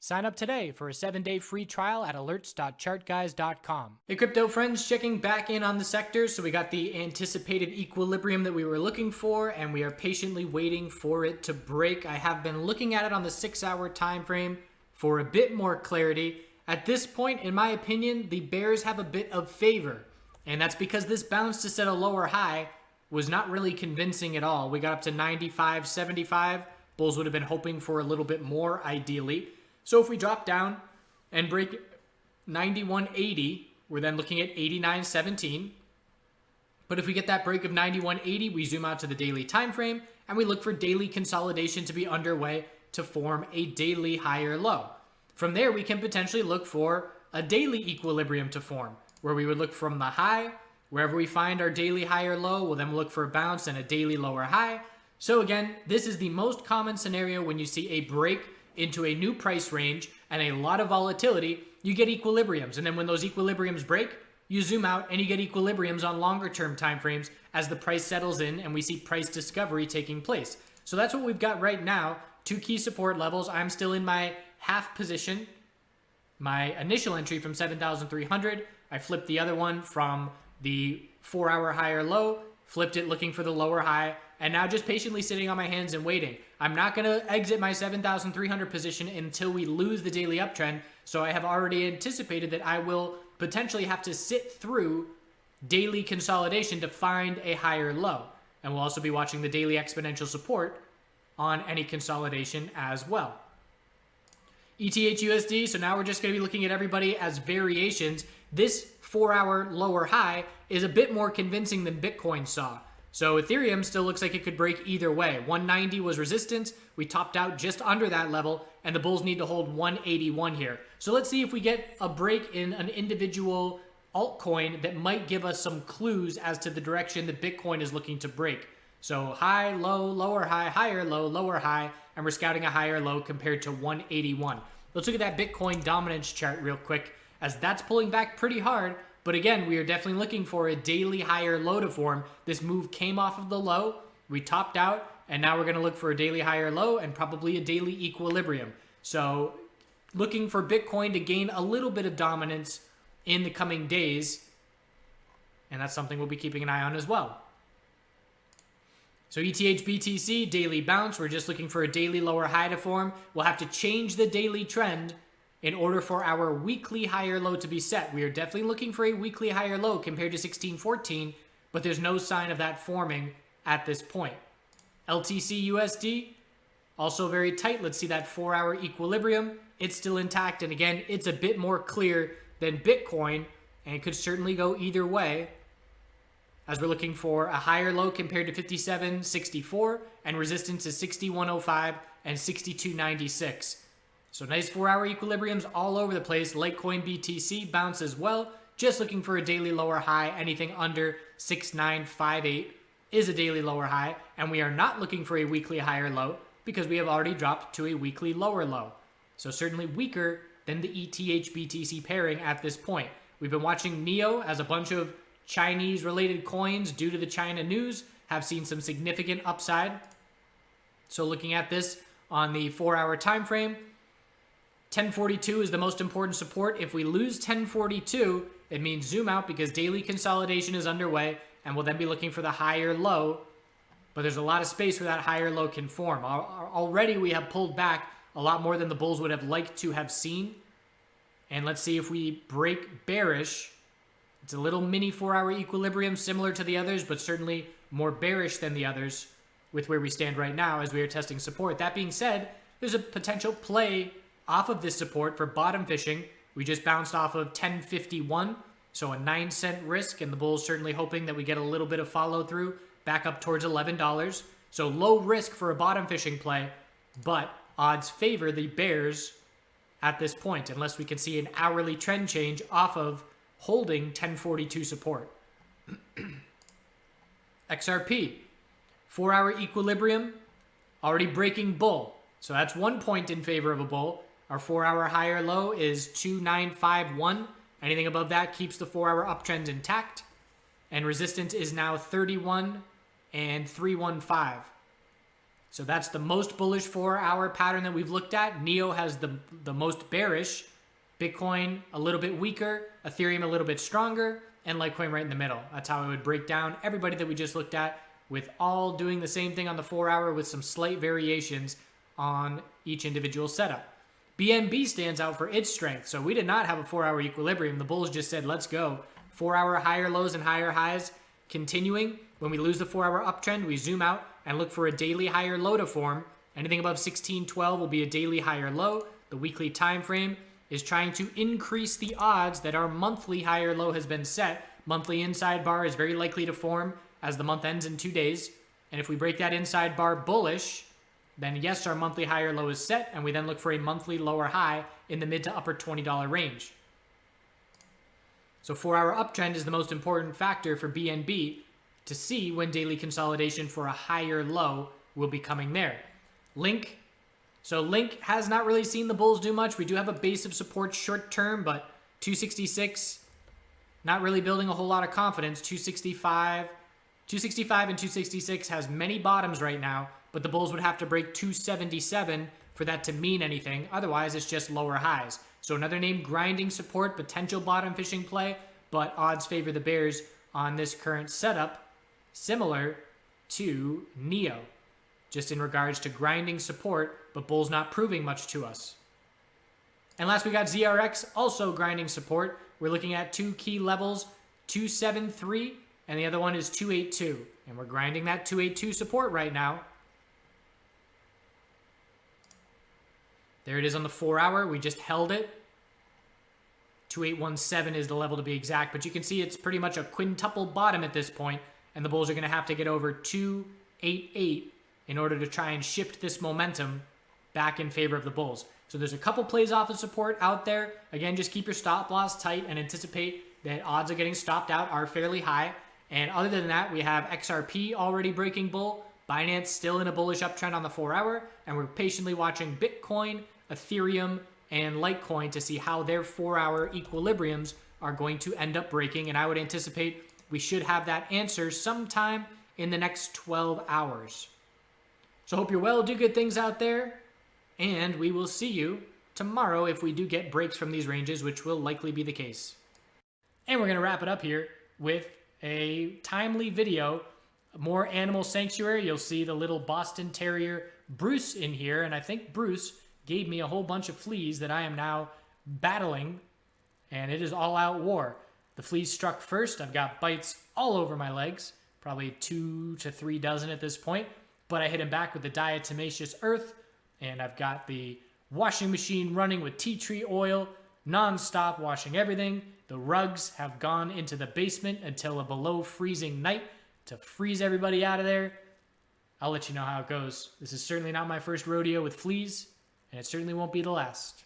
Sign up today for a 7-day free trial at alerts.chartguys.com. Hey crypto friends, checking back in on the sector. So we got the anticipated equilibrium that we were looking for, and we are patiently waiting for it to break. I have been looking at it on the 6-hour time frame for a bit more clarity. At this point, in my opinion, the bears have a bit of favor, and that's because this bounce to set a lower high was not really convincing at all. We got up to 95.75. Bulls would have been hoping for a little bit more, ideally. So if we drop down and break 91.80, we're then looking at 89.17. But if we get that break of 91.80, we zoom out to the daily time frame and we look for daily consolidation to be underway to form a daily higher low. From there, we can potentially look for a daily equilibrium to form, where we would look from the high. Wherever we find our daily higher low, we'll then look for a bounce and a daily lower high. So again, this is the most common scenario when you see a break into a new price range and a lot of volatility. You get equilibriums, and then when those equilibriums break, you zoom out and you get equilibriums on longer term timeframes as the price settles in and we see price discovery taking place. So that's what we've got right now. Two key support levels. I'm still in my half position. My initial entry from 7,300. I flipped the other one from the 4-hour higher low, flipped it looking for the lower high, and now just patiently sitting on my hands and waiting. I'm not going to exit my 7,300 position until we lose the daily uptrend, so I have already anticipated that I will potentially have to sit through daily consolidation to find a higher low. And we'll also be watching the daily exponential support on any consolidation as well. ETH/USD, so now we're just going to be looking at everybody as variations. This 4-hour lower high is a bit more convincing than Bitcoin saw. So Ethereum still looks like it could break either way. 190 was resistance. We topped out just under that level, and the bulls need to hold 181 here. So let's see if we get a break in an individual altcoin that might give us some clues as to the direction that Bitcoin is looking to break. So high, low, lower high, higher low, lower high, and we're scouting a higher low compared to 181. Let's look at that Bitcoin dominance chart real quick, as that's pulling back pretty hard. But again, we are definitely looking for a daily higher low to form. This move came off of the low, we topped out, and now we're going to look for a daily higher low and probably a daily equilibrium. So looking for Bitcoin to gain a little bit of dominance in the coming days, and that's something we'll be keeping an eye on as well. So ETH/BTC, daily bounce. We're just looking for a daily lower high to form. We'll have to change the daily trend in order for our weekly higher low to be set. We are definitely looking for a weekly higher low compared to 1614, but there's no sign of that forming at this point. LTC/USD, also very tight. Let's see that 4-hour equilibrium. It's still intact, and again, it's a bit more clear than Bitcoin, and it could certainly go either way, as we're looking for a higher low compared to 57.64, and resistance is 61.05 and 62.96. So nice 4-hour equilibriums all over the place. Litecoin BTC bounce as well. Just looking for a daily lower high. Anything under 6958 is a daily lower high. And we are not looking for a weekly higher low because we have already dropped to a weekly lower low. So certainly weaker than the ETH/BTC pairing at this point. We've been watching NEO as a bunch of Chinese related coins due to the China news have seen some significant upside. So looking at this on the 4-hour time frame, 1042 is the most important support. If we lose 1042, it means zoom out because daily consolidation is underway, and we'll then be looking for the higher low. But there's a lot of space where that higher low can form. Already we have pulled back a lot more than the bulls would have liked to have seen. And let's see if we break bearish. It's a little mini 4-hour equilibrium similar to the others, but certainly more bearish than the others with where we stand right now as we are testing support. That being said, there's a potential play off of this support for bottom fishing. We just bounced off of 1051, so a 9-cent risk, and the bulls certainly hoping that we get a little bit of follow through back up towards $11. So low risk for a bottom fishing play, but odds favor the bears at this point, unless we can see an hourly trend change off of holding 1042 support. XRP, 4-hour equilibrium, already breaking bull. So that's 1 point in favor of a bull. Our 4-hour higher low is 2951. Anything above that keeps the 4-hour uptrend intact. And resistance is now 31 and 315. So that's the most bullish 4-hour pattern that we've looked at. NEO has the most bearish. Bitcoin a little bit weaker, Ethereum a little bit stronger, and Litecoin right in the middle. That's how I would break down everybody that we just looked at, with all doing the same thing on the 4-hour with some slight variations on each individual setup. BNB stands out for its strength. So we did not have a 4-hour equilibrium. The bulls just said, let's go. 4-hour higher lows and higher highs continuing. When we lose the 4-hour uptrend, we zoom out and look for a daily higher low to form. Anything above 1612 will be a daily higher low. The weekly time frame is trying to increase the odds that our monthly higher low has been set. Monthly inside bar is very likely to form as the month ends in 2 days. And if we break that inside bar bullish, then yes, our monthly higher low is set, and we then look for a monthly lower high in the mid to upper $20 range. So 4-hour uptrend is the most important factor for BNB to see when daily consolidation for a higher low will be coming there. Link. So Link has not really seen the bulls do much. We do have a base of support short term, but 266, not really building a whole lot of confidence. 265 and 266 has many bottoms right now, but the bulls would have to break 277 for that to mean anything. Otherwise, it's just lower highs. So another name, grinding support, potential bottom fishing play, but odds favor the bears on this current setup, similar to NEO, just in regards to grinding support, but bulls not proving much to us. And last, we got ZRX, also grinding support. We're looking at two key levels, 273, and the other one is 282. And we're grinding that 282 support right now. There it is on the 4-hour. We just held it. 2817 is the level to be exact, but you can see it's pretty much a quintuple bottom at this point, and the bulls are going to have to get over 288 in order to try and shift this momentum back in favor of the bulls. So there's a couple plays off of support out there. Again, just keep your stop loss tight and anticipate that odds of getting stopped out are fairly high. And other than that, we have XRP already breaking bull, Binance still in a bullish uptrend on the 4-hour, and we're patiently watching Bitcoin, Ethereum, and Litecoin to see how their 4-hour equilibriums are going to end up breaking. And I would anticipate we should have that answer sometime in the next 12 hours. So hope you're well, do good things out there, and we will see you tomorrow if we do get breaks from these ranges, which will likely be the case. And we're going to wrap it up here with a timely video, more animal sanctuary. You'll see the little Boston Terrier Bruce in here, and I think Bruce gave me a whole bunch of fleas that I am now battling, and it is all-out war. The fleas struck first. I've got bites all over my legs, probably 2 to 3 dozen at this point, but I hit him back with the diatomaceous earth, and I've got the washing machine running with tea tree oil, non-stop washing everything. The rugs have gone into the basement until a below freezing night to freeze everybody out of there. I'll let you know how it goes. This is certainly not my first rodeo with fleas, and it certainly won't be the last.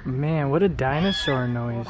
Man, what a dinosaur noise.